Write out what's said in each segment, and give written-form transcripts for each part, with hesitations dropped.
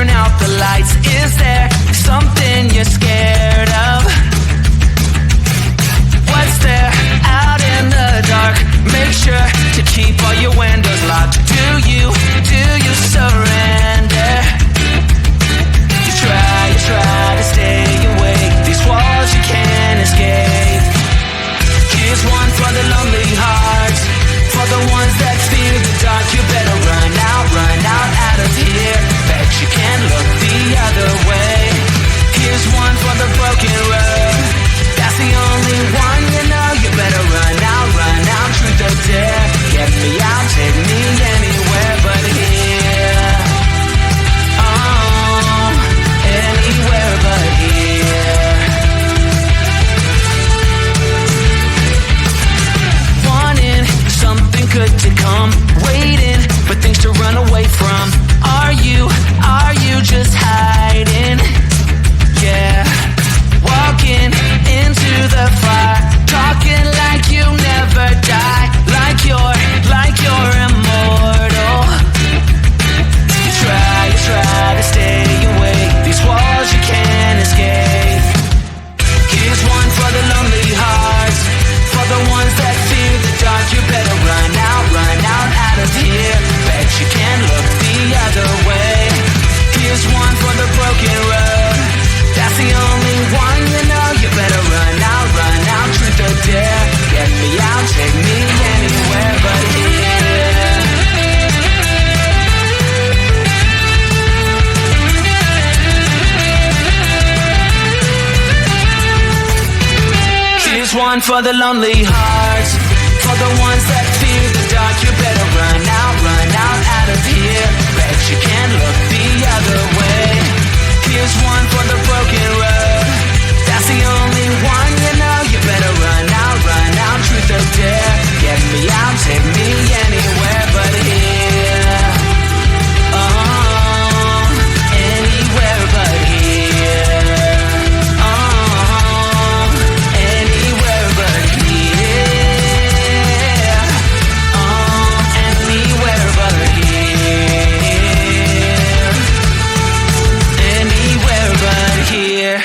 turn out the lights. Is there something you're scared of? What's there out in the dark? Make sure to keep all your windows locked. Do you surrender? You try to stay awake. These walls you can't escape. Here's one for the lonely hearts, for the ones that fear the dark. You better run out of here. Bet you can't look the other way. Here's one for the broken road. That's the only one you know. You better run out, truth or dare. Get me out, take me anywhere but here. Oh, anywhere but here. Wanting something good to come, waiting for things to run away from. Are you just hiding? Yeah, walking into the fire, talking like you never die, like you're immortal. You try to stay awake. These walls you can't escape. Here's one for the lonely hearts, for the ones that fear the dark. You better run out of here. Bet you can't look the other way. Here's one for the broken road. That's the only one you know. You better run out, truth or dare. Get me out, take me anywhere but here. Here's one for the lonely hearts, for the ones that fear the dark. You better run out of here. Bet you can't look the other way. Here's one for the broken road. That's the only one you know. You better run out, truth or dare. Get me out, take me anywhere but here. Oh, anywhere but here. Oh, anywhere but here. Oh, anywhere but here. Anywhere but here.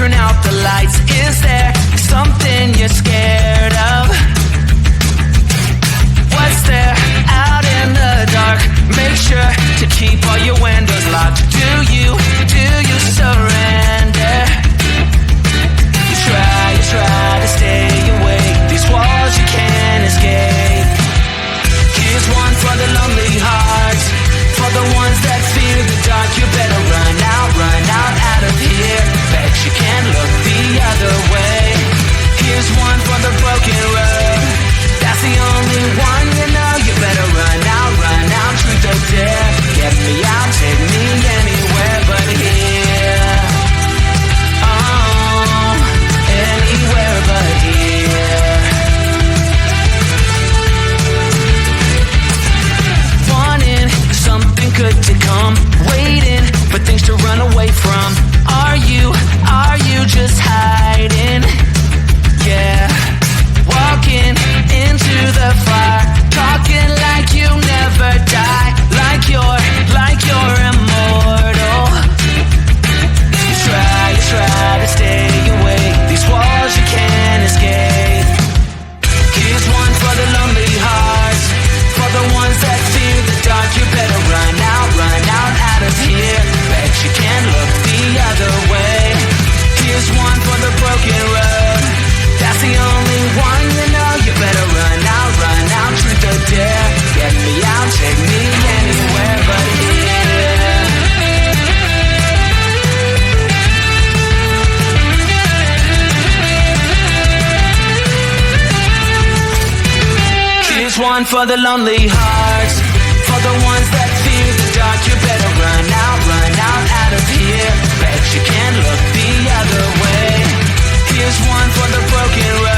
turn out the lights. Is there something you're scared of? What's there out in the dark? Make sure to keep all your windows locked. Do you surrender? You try to stay awake. These walls you can't escape. Here's one for the lonely hearts, for the ones that fear the dark. You better run out of here. Bet you can't look the other way. Here's one for the broken road. That's the only one you know. You better run out, truth or dare. Get me out, take me anywhere but here. Oh, anywhere but here. Wanting something good to come, waiting for things to run away from. Are you just hiding? Yeah. Walking into the fire, talking like you never die, like you're immortal. You try to stay awake. These walls you can't escape. Here's one for the lonely hearts, for the ones that fear the dark. You better run out of here. Bet you can't look the other way. Here's one for the broken road. That's the only one you know. You better run out, truth or dare. Get me out, take me anywhere but here. Here's one for the lonely hearts, for the ones that fear the dark. You better run out of here. Bet you can't look the other way. Here's one for the broken road.